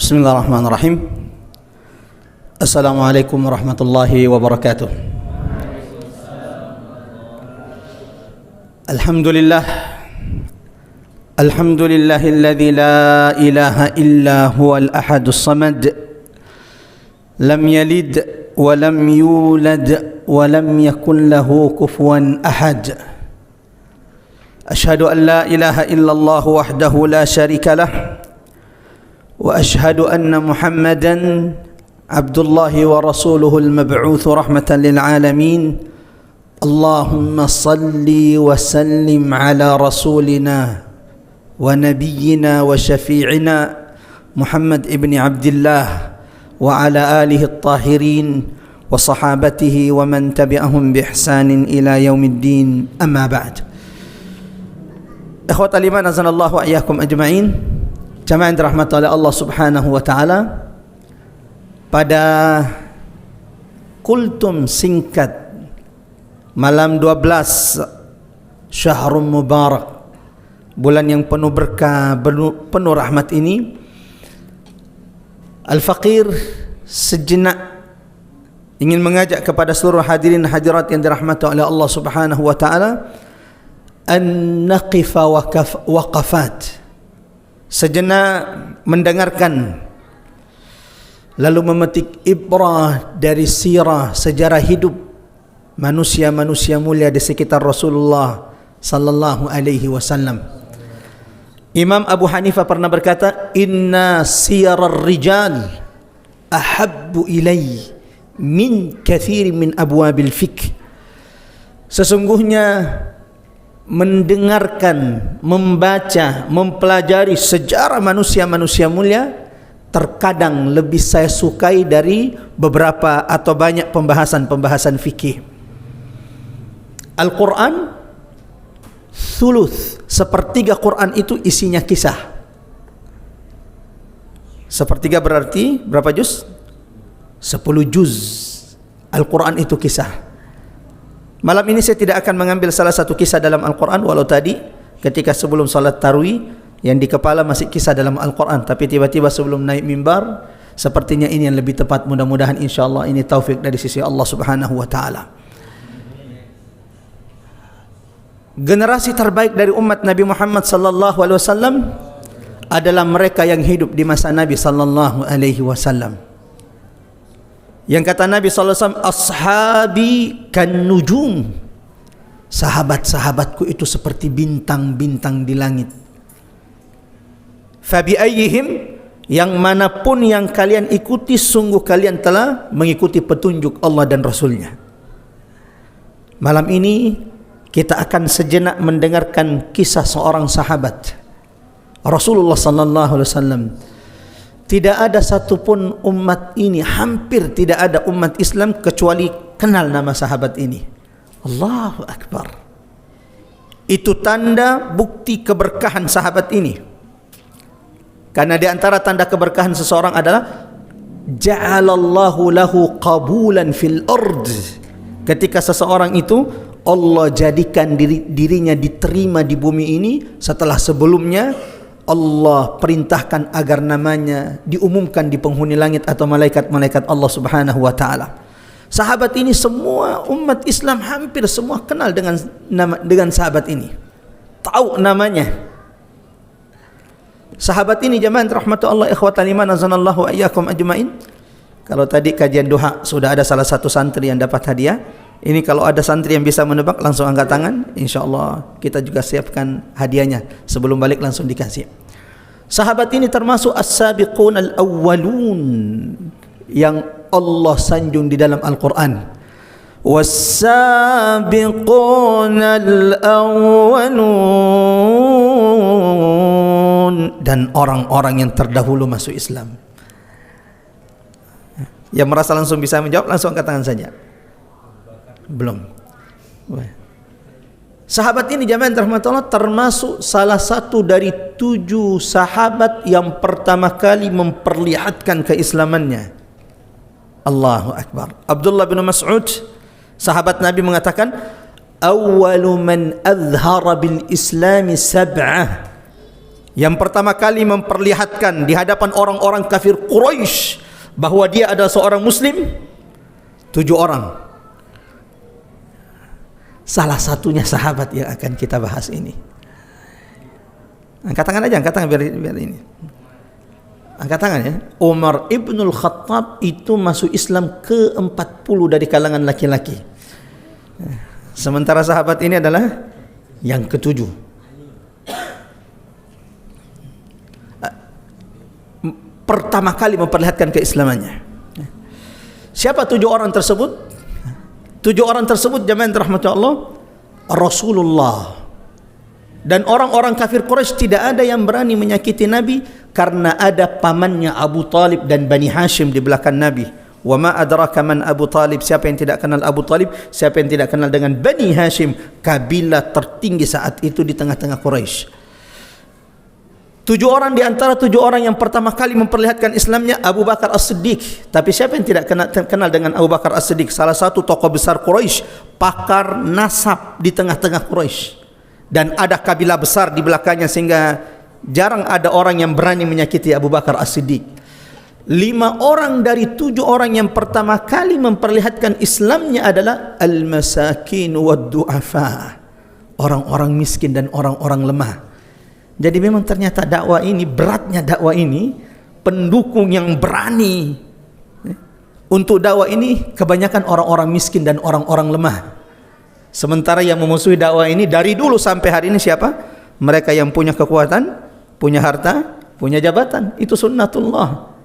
Bismillahirrahmanirrahim. Assalamualaikum warahmatullahi wabarakatuh. Alhamdulillah. Alhamdulillahilladzi la ilaha illa huwal ahadus samad. Lam yalid wa lam yulad wa lam yakul lahu kufuwan ahad. Ashhadu an la ilaha illallah wahdahu la syarika lah. وأشهد أن محمدًا عبد الله ورسوله المبعوث رحمة للعالمين اللهم صل وسلم على رسولنا ونبينا وشفيعنا محمد ابن عبد الله وعلى آله الطاهرين وصحابته ومن تبعهم بإحسان إلى يوم الدين أما بعد. إخوة الإيمان أعزنا الله وإياكم أجمعين. Jamaah yang dirahmati oleh Allah Subhanahu wa taala, pada kultum singkat malam 12 Syahrul Mubarak, bulan yang penuh berkah, penuh rahmat ini, Al-Faqir sejenak ingin mengajak kepada seluruh hadirin hadirat yang dirahmati oleh Allah Subhanahu wa taala an naqifa waqafat, sejenak mendengarkan lalu memetik ibrah dari sirah, sejarah hidup manusia-manusia mulia di sekitar Rasulullah sallallahu alaihi wasallam. Imam Abu Hanifah pernah berkata, inna siyarar rijal ahabbu ilai min kathir min abwabil fiqh. Sesungguhnya mendengarkan, membaca, mempelajari sejarah manusia-manusia mulia terkadang lebih saya sukai dari beberapa atau banyak pembahasan-pembahasan fikih. Al-Quran thuluth, sepertiga Quran itu isinya kisah. Sepertiga berarti berapa juz? 10 juz. Al-Quran itu kisah. Malam ini saya tidak akan mengambil salah satu kisah dalam Al-Quran, walau tadi ketika sebelum salat tarawih yang di kepala masih kisah dalam Al-Quran, tapi tiba-tiba sebelum naik mimbar, sepertinya ini yang lebih tepat. Mudah-mudahan insyaAllah ini taufik dari sisi Allah Subhanahu wa ta'ala. Generasi terbaik dari umat Nabi Muhammad sallallahu alaihi wasallam adalah mereka yang hidup di masa Nabi sallallahu alaihi wasallam. Yang kata Nabi sallallahu alaihi wasallam, ashabi kan nujum, sahabat-sahabatku itu seperti bintang-bintang di langit. Fabi ayyihim, yang manapun yang kalian ikuti, sungguh kalian telah mengikuti petunjuk Allah dan Rasulnya. Malam ini kita akan sejenak mendengarkan kisah seorang sahabat Rasulullah sallallahu alaihi wasallam. Tidak ada satupun umat ini, hampir tidak ada umat Islam kecuali kenal nama sahabat ini. Allahu Akbar. Itu tanda bukti keberkahan sahabat ini. Karena di antara tanda keberkahan seseorang adalah ja'alallahu lahu qabulan fil ard. Ketika seseorang itu Allah jadikan dirinya diterima di bumi ini setelah sebelumnya Allah perintahkan agar namanya diumumkan di penghuni langit atau malaikat-malaikat Allah Subhanahu wa taala. Sahabat ini semua umat Islam hampir semua kenal dengan sahabat ini. Tahu namanya. Sahabat ini jamaah rahmatu Allah ikhwatal iman azanallahu wa iyyakum ajmain. Kalau tadi kajian duha sudah ada salah satu santri yang dapat hadiah. Ini kalau ada santri yang bisa menebak langsung angkat tangan, insyaallah kita juga siapkan hadiahnya. Sebelum balik langsung dikasih. Sahabat ini termasuk as-sabiqun al-awwalun yang Allah sanjung di dalam Al-Quran. Was-sabiqun al-awwalun, dan orang-orang yang terdahulu masuk Islam. Yang merasa langsung bisa menjawab langsung angkat tangan saja. Belum. Sahabat ini jamaah rahmatullah termasuk salah satu dari 7 sahabat yang pertama kali memperlihatkan keislamannya. Allahu Akbar. Abdullah bin Mas'ud, sahabat Nabi, mengatakan, awwalu man azhara bil islami sab'ah yang pertama kali memperlihatkan di hadapan orang-orang kafir Quraisy bahawa dia adalah seorang muslim, 7 orang. Salah satunya sahabat yang akan kita bahas ini. Angkat tangan aja, angkat tangan biar ini. Angkat tangan ya. Umar ibnul Khattab itu masuk Islam ke-40 dari kalangan laki-laki. Sementara sahabat ini adalah yang ke-7. Pertama kali memperlihatkan keislamannya. Siapa 7 orang tersebut? 7 orang tersebut jamaah rahmatullah Allah, Rasulullah. Dan orang-orang kafir Quraisy tidak ada yang berani menyakiti Nabi karena ada pamannya Abu Talib dan Bani Hashim di belakang Nabi. Wa ma adraka man Abu Talib, siapa yang tidak kenal Abu Talib, siapa yang tidak kenal dengan Bani Hashim, kabilah tertinggi saat itu di tengah-tengah Quraisy. 7 orang di antara 7 orang yang pertama kali memperlihatkan Islamnya Abu Bakar As-Siddiq. Tapi siapa yang tidak kenal dengan Abu Bakar As-Siddiq? Salah satu tokoh besar Quraisy, pakar nasab di tengah-tengah Quraisy. Dan ada kabilah besar di belakangnya sehingga jarang ada orang yang berani menyakiti Abu Bakar As-Siddiq. 5 orang dari 7 orang yang pertama kali memperlihatkan Islamnya adalah al-masakin wad-du'afa, orang-orang miskin dan orang-orang lemah. Jadi memang ternyata dakwah ini, beratnya dakwah ini, pendukung yang berani untuk dakwah ini kebanyakan orang-orang miskin dan orang-orang lemah. Sementara yang memusuhi dakwah ini dari dulu sampai hari ini siapa? Mereka yang punya kekuatan, punya harta, punya jabatan. Itu sunnatullah.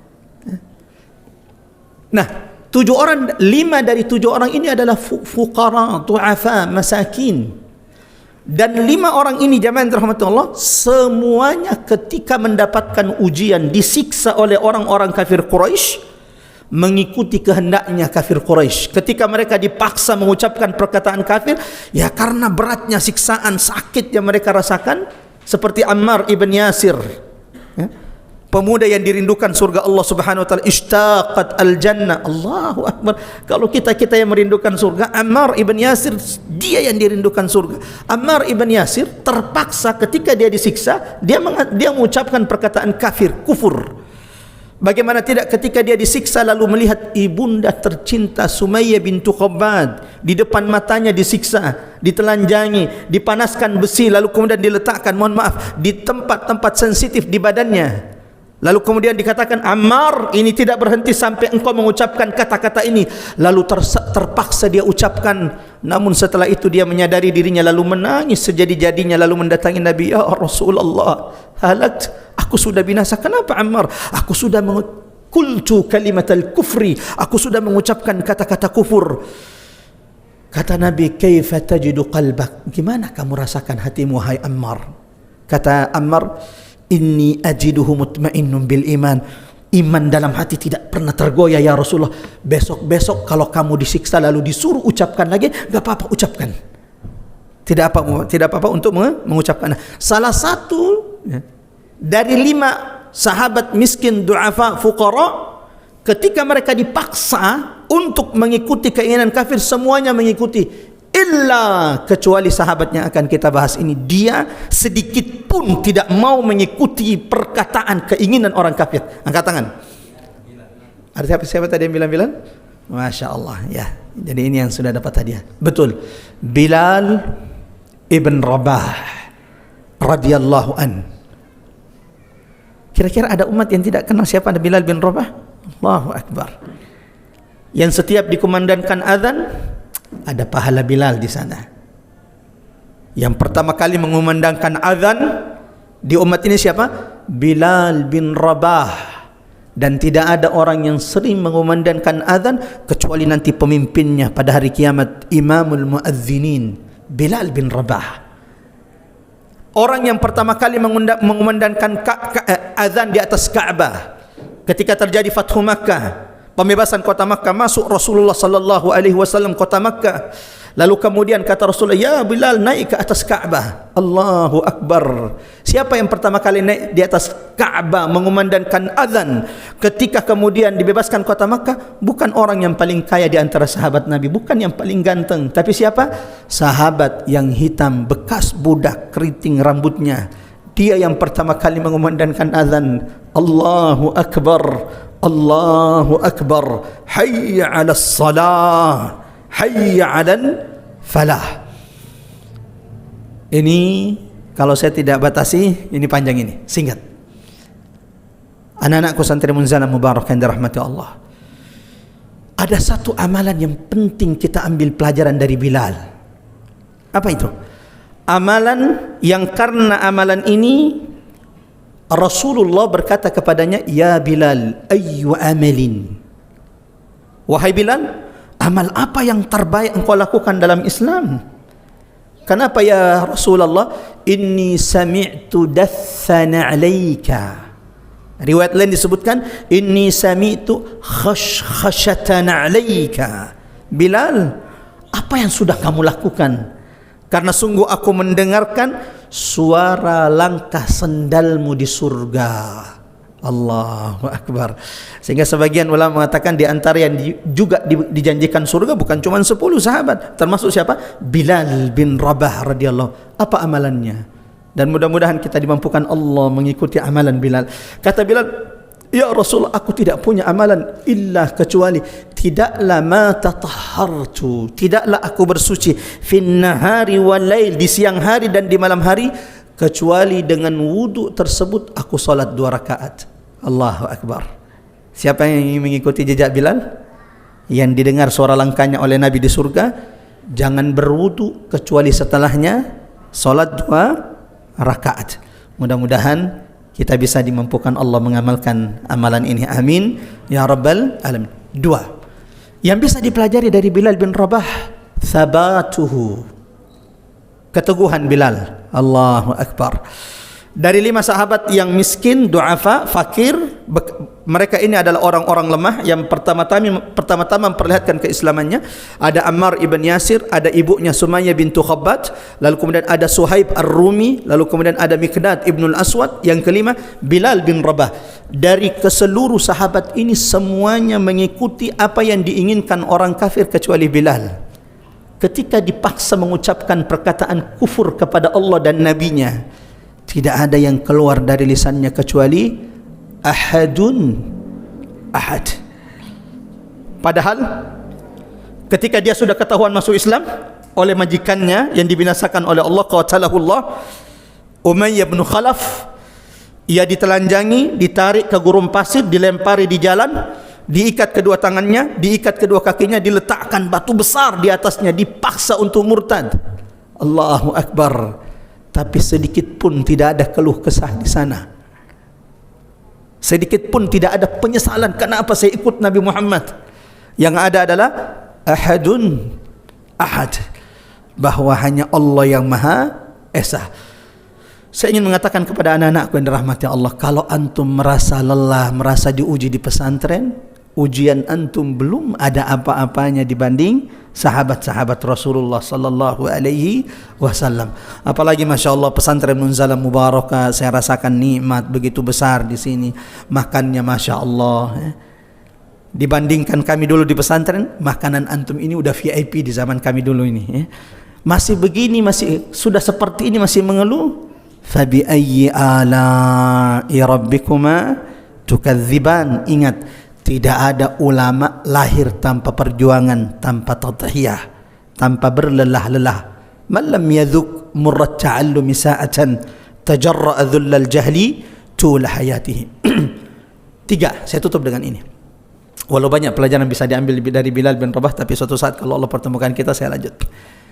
Nah, 7 orang, 5 dari 7 orang ini adalah fuqara, du'afa, masakin. Dan 5 orang ini jamaah rahmatullah, semuanya ketika mendapatkan ujian disiksa oleh orang-orang kafir Quraisy, mengikuti kehendaknya kafir Quraisy. Ketika mereka dipaksa mengucapkan perkataan kafir, ya karena beratnya siksaan, sakit yang mereka rasakan, seperti Ammar ibn Yasir, ya, pemuda yang dirindukan surga Allah Subhanahu wa taala, ishtaqat al-jannah. Allahu akbar. Kalau kita yang merindukan surga, Ammar ibn Yasir dia yang dirindukan surga. Ammar ibn Yasir terpaksa ketika dia disiksa, dia mengucapkan perkataan kafir, kufur. Bagaimana tidak ketika dia disiksa lalu melihat ibunda tercinta Sumayyah bintu Khabbad di depan matanya disiksa, ditelanjangi, dipanaskan besi lalu kemudian diletakkan, mohon maaf, di tempat-tempat sensitif di badannya. Lalu kemudian dikatakan, Ammar, ini tidak berhenti sampai engkau mengucapkan kata-kata ini. Lalu terpaksa dia ucapkan. Namun setelah itu dia menyadari dirinya lalu menangis sejadi-jadinya lalu mendatangi Nabi, ya Rasulullah, halakt, aku sudah binasa. Kenapa Ammar? Aku sudah qultu kalimatal kufri, aku sudah mengucapkan kata-kata kufur. Kata Nabi, kaifa tajidu qalbak, gimana kamu rasakan hatimu hai Ammar? Kata Ammar, inni ajiduhu mutmainnun bil iman, iman dalam hati tidak pernah tergoyah ya Rasulullah. Besok-besok kalau kamu disiksa lalu disuruh ucapkan lagi, enggak apa-apa ucapkan, tidak apa-apa untuk mengucapkan. Salah satu dari 5 sahabat miskin, du'afa, fuqara, ketika mereka dipaksa untuk mengikuti keinginan kafir, semuanya mengikuti, illa kecuali sahabat yang akan kita bahas ini. Dia sedikit pun tidak mau mengikuti perkataan keinginan orang kafir. Angkat tangan. Ada siapa tadi yang bilang? Masya Allah ya. Jadi ini yang sudah dapat hadiah. Betul, Bilal ibn Rabah radhiyallahu an. Kira-kira ada umat yang tidak kenal siapa ada Bilal bin Rabah? Allahu akbar. Yang setiap dikumandangkan azan ada pahala Bilal di sana. Yang pertama kali mengumandangkan azan di umat ini siapa? Bilal bin Rabah. Dan tidak ada orang yang sering mengumandangkan azan kecuali nanti pemimpinnya pada hari kiamat, Imamul Muadzinin, Bilal bin Rabah. Orang yang pertama kali mengumandangkan azan di atas Ka'bah ketika terjadi Fathu Makkah, pembebasan kota Makkah, masuk Rasulullah sallallahu alaihi wasallam kota Makkah. Lalu kemudian kata Rasulullah, ya Bilal, naik ke atas Ka'bah. Allahu akbar. Siapa yang pertama kali naik di atas Ka'bah mengumandangkan azan ketika kemudian dibebaskan kota Makkah? Bukan orang yang paling kaya di antara sahabat Nabi, bukan yang paling ganteng, tapi siapa? Sahabat yang hitam, bekas budak, keriting rambutnya. Dia yang pertama kali mengumandangkan azan. Allahu Akbar, Allahu Akbar, hayya 'alas salah, hayya 'alal falah. Ini kalau saya tidak batasi, ini panjang ini, singkat. Anak-anakku santri Munzalam Mubarak yang dirahmati Allah. Ada satu amalan yang penting kita ambil pelajaran dari Bilal. Apa itu? Amalan yang karena amalan ini Rasulullah berkata kepadanya, ya Bilal, ayyu amalin. Wahai Bilal, amal apa yang terbaik engkau lakukan dalam Islam? Kenapa ya Rasulullah? Inni sami'tu dathana 'alaika. Riwayat lain disebutkan, inni sami'tu khashkhashatan 'alaika. Bilal, apa yang sudah kamu lakukan? Karena sungguh aku mendengarkan suara langkah sendalmu di surga. Allahu Akbar. Sehingga sebagian ulama mengatakan di antara yang juga dijanjikan surga bukan cuma 10 sahabat, termasuk siapa? Bilal bin Rabah radhiyallahu. Apa amalannya? Dan mudah-mudahan kita dimampukan Allah mengikuti amalan Bilal. Kata Bilal, ya Rasul, aku tidak punya amalan illa kecuali tidaklah ma tatahhartu, tidaklah aku bersuci fin nahari wal lail, di siang hari dan di malam hari, kecuali dengan wudu tersebut aku salat 2 rakaat. Allahu Akbar. Siapa yang ingin mengikuti jejak Bilal yang didengar suara langkahnya oleh Nabi di surga, jangan berwudu kecuali setelahnya salat 2 rakaat. Mudah-mudahan kita bisa dimampukan Allah mengamalkan amalan ini. Amin ya rabbal alamin. 2 yang bisa dipelajari dari Bilal bin Rabah, thabatuhu, keteguhan Bilal. Allahu Akbar. Dari 5 sahabat yang miskin, du'afa, fakir, mereka ini adalah orang-orang lemah yang pertama-tama memperlihatkan keislamannya. Ada Ammar ibn Yasir, ada ibunya Sumayyah bintu Khabbat, lalu kemudian ada Suhaib ar-Rumi, lalu kemudian ada Miqdad ibn al-Aswad, yang kelima Bilal bin Rabah. Dari keseluruh sahabat ini semuanya mengikuti apa yang diinginkan orang kafir kecuali Bilal. Ketika dipaksa mengucapkan perkataan kufur kepada Allah dan Nabinya, tidak ada yang keluar dari lisannya kecuali ahadun ahad. Padahal ketika dia sudah ketahuan masuk Islam oleh majikannya yang dibinasakan oleh Allah, qatalahullah, Umayyah bin Khalaf, ia ditelanjangi, ditarik ke gurun pasir, dilempari di jalan, diikat kedua tangannya, diikat kedua kakinya, diletakkan batu besar di atasnya, dipaksa untuk murtad. Allahu Akbar. Tapi sedikit pun tidak ada keluh kesah di sana. Sedikit pun tidak ada penyesalan kenapa saya ikut Nabi Muhammad. Yang ada adalah ahadun ahad, bahwa hanya Allah yang Maha Esa. Saya ingin mengatakan kepada anak-anakku yang dirahmati Allah, kalau antum merasa lelah, merasa diuji di pesantren, ujian antum belum ada apa-apanya dibanding sahabat-sahabat Rasulullah sallallahu alaihi wasallam. Apalagi Masya Allah pesantren Munzalam Mubarakah, saya rasakan nikmat begitu besar di sini. Makannya Masya Allah. Dibandingkan kami dulu di pesantren, makanan antum ini udah VIP di zaman kami dulu ini. Masih begini, masih sudah seperti ini masih mengeluh. Fabi ayyi ala'i rabbikuma tukadziban. Ingat, tidak ada ulama lahir tanpa perjuangan, tanpa tadhiyah, tanpa berlelah-lelah. Man lam yadhuk murrat ta'allumi sa'atan tajarra'a dhullal jahli tul hayatihi. 3, saya tutup dengan ini. Walau banyak pelajaran bisa diambil dari Bilal bin Rabah, tapi suatu saat kalau Allah pertemukan kita, saya lanjut.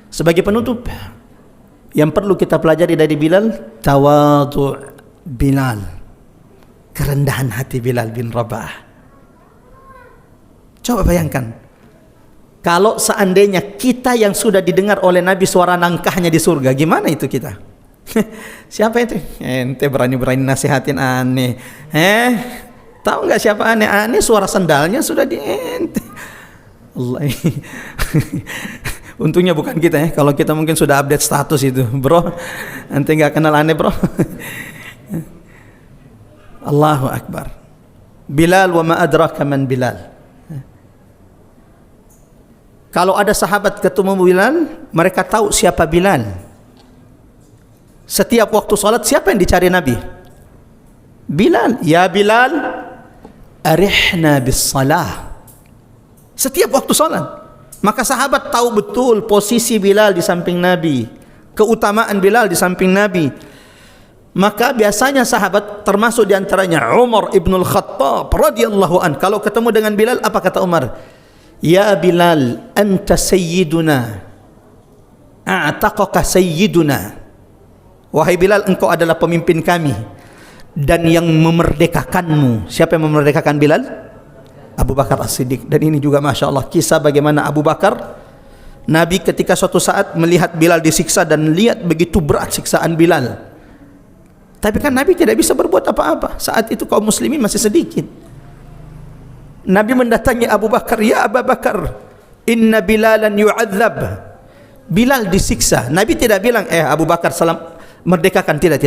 Sebagai penutup, yang perlu kita pelajari dari Bilal, tawadhu' Bilal, kerendahan hati Bilal bin Rabah. Coba bayangkan, kalau seandainya kita yang sudah didengar oleh Nabi suara langkahnya di surga, gimana itu kita? Siapa itu? Ente berani-berani nasihatin aneh. Tahu nggak siapa aneh? Aneh suara sandalnya sudah di ente. Allah. Untungnya bukan kita ya. Kalau kita mungkin sudah update status itu, bro. Ente nggak kenal aneh, bro. Allahu Akbar. Bilal, wa ma adraka man Bilal. Kalau ada sahabat ketemu Bilal, mereka tahu siapa Bilal. Setiap waktu salat siapa yang dicari Nabi? Bilal. Ya Bilal, arihna bis salah. Setiap waktu salat. Maka sahabat tahu betul posisi Bilal di samping Nabi, keutamaan Bilal di samping Nabi. Maka biasanya sahabat, termasuk diantaranya Umar ibn al-Khattab radhiyallahu an, kalau ketemu dengan Bilal, apa kata Umar? Ya Bilal, anta sayyiduna, a'taqaka sayyiduna. Wahai Bilal, engkau adalah pemimpin kami dan yang memerdekakanmu. Siapa yang memerdekakan Bilal? Abu Bakar As-Siddiq. Dan ini juga Masya Allah kisah bagaimana Abu Bakar, Nabi ketika suatu saat melihat Bilal disiksa dan lihat begitu berat siksaan Bilal, tapi kan Nabi tidak bisa berbuat apa-apa. Saat itu kaum muslimin masih sedikit. Nabi mendatangi Abu Bakar, ya Abu Bakar, inna Bilalan yu'adzab. Bilal disiksa. Nabi tidak bilang, Abu Bakar salam merdekakan, tidak.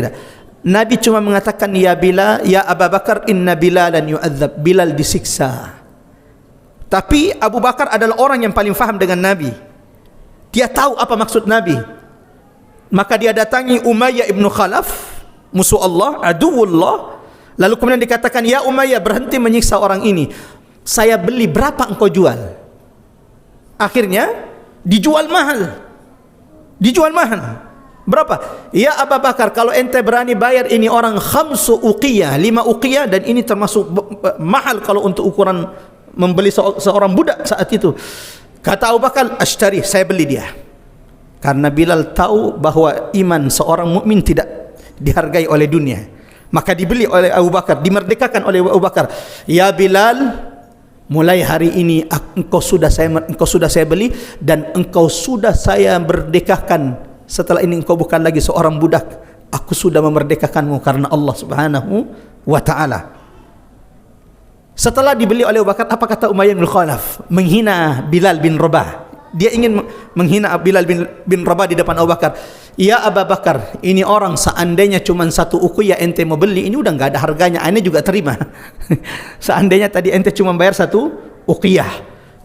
Nabi cuma mengatakan, ya Bilal, ya Abu Bakar, inna Bilalan yu'adzab. Bilal disiksa. Tapi Abu Bakar adalah orang yang paling faham dengan Nabi. Dia tahu apa maksud Nabi. Maka dia datangi Umayyah ibn Khalaf, musuh Allah, aduwullah. Lalu kemudian dikatakan, ya Umayyah, berhenti menyiksa orang ini. Saya beli, berapa engkau jual? Akhirnya dijual mahal. Dijual mahal. Berapa? Ya Abu Bakar, kalau ente berani bayar ini orang 5 uqiyah, 5 uqiyah, dan ini termasuk mahal kalau untuk ukuran membeli seorang budak saat itu. Kata Abu Bakar, ashtari, saya beli dia. Karena Bilal tahu bahwa iman seorang mukmin tidak dihargai oleh dunia. Maka dibeli oleh Abu Bakar, dimerdekakan oleh Abu Bakar. Ya Bilal, mulai hari ini engkau sudah saya beli dan engkau sudah saya merdekakan. Setelah ini engkau bukan lagi seorang budak. Aku sudah memerdekakanmu karena Allah Subhanahu wa ta'ala. Setelah dibeli oleh Abu Bakar, apa kata Umayyah bin Khalaf? Menghina Bilal bin Rabah. Dia ingin menghina Bilal bin Rabah di depan Abu Bakar. Ya Abu Bakar, ini orang seandainya cuma 1 uqiyah ente mau beli, ini udah nggak ada harganya, ane juga terima. Seandainya tadi ente cuma bayar 1 uqiyah,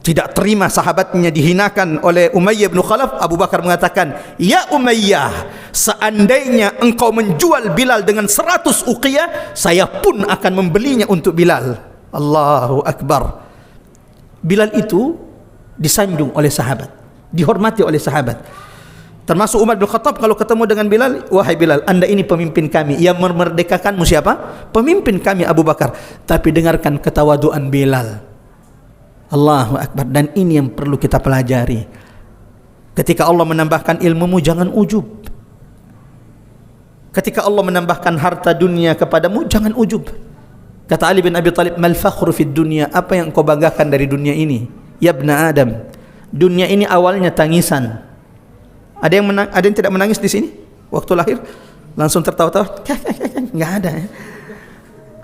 tidak terima sahabatnya dihinakan oleh Umayyah bin Khalaf. Abu Bakar mengatakan, ya Umayyah, seandainya engkau menjual Bilal dengan 100 uqiyah, saya pun akan membelinya untuk Bilal. Allahu Akbar. Bilal itu disanjung oleh sahabat, dihormati oleh sahabat. Termasuk Umar bin Khattab kalau ketemu dengan Bilal, wahai Bilal, anda ini pemimpin kami. Yang memerdekakanmu siapa? Pemimpin kami Abu Bakar. Tapi dengarkan ketawaduan Bilal. Allahu Akbar. Dan ini yang perlu kita pelajari. Ketika Allah menambahkan ilmumu, jangan ujub. Ketika Allah menambahkan harta dunia kepadamu, jangan ujub. Kata Ali bin Abi Thalib, mal fakhru fid dunya, apa yang kau banggakan dari dunia ini? Ya ibna Adam, dunia ini awalnya tangisan. Ada yang tidak menangis di sini waktu lahir? Langsung tertawa-tawa? Enggak ada.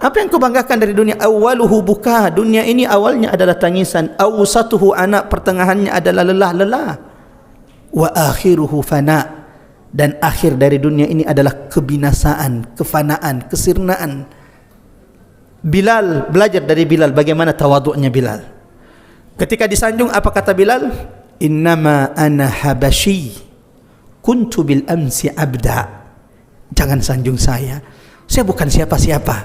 Apa yang kau banggakan dari dunia? Awaluhu buka, dunia ini awalnya adalah tangisan. Awsatuhu anak, pertengahannya adalah lelah-lelah. Wa akhiruhu fana, dan akhir dari dunia ini adalah kebinasaan, kefanaan, kesirnaan. Bilal, belajar dari Bilal bagaimana tawaduknya Bilal. Ketika disanjung, apa kata Bilal? Innama ana habasyi, kuntu bil amsi abda. Jangan sanjung saya bukan siapa-siapa,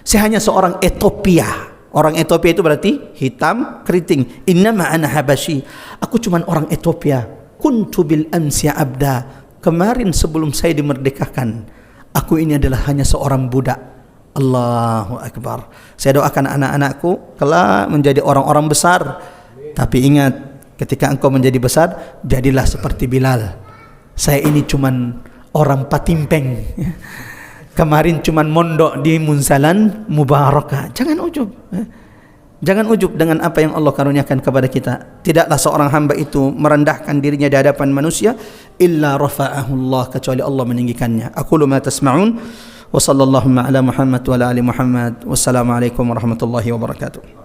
saya hanya seorang Ethiopia. Orang Ethiopia itu berarti hitam, keriting. Innama ana habasyi, aku cuma orang Ethiopia. Kuntu bil amsi abda, kemarin sebelum saya dimerdekakan, aku ini adalah hanya seorang budak. Allahu Akbar. Saya doakan anak-anakku kelak menjadi orang-orang besar. Tapi ingat, ketika engkau menjadi besar, jadilah seperti Bilal. Saya ini cuman orang patimpeng. Kemarin cuman mondok di Munzalan Mubarakah. Jangan ujub. Jangan ujub dengan apa yang Allah karuniakan kepada kita. Tidaklah seorang hamba itu merendahkan dirinya di hadapan manusia illa rafa'ahu Allah, kecuali Allah meninggikannya. Aqulu ma tasma'un. Wa sallallahu ala Muhammad wa ala ali Muhammad. Wassalamualaikum warahmatullahi wabarakatuh.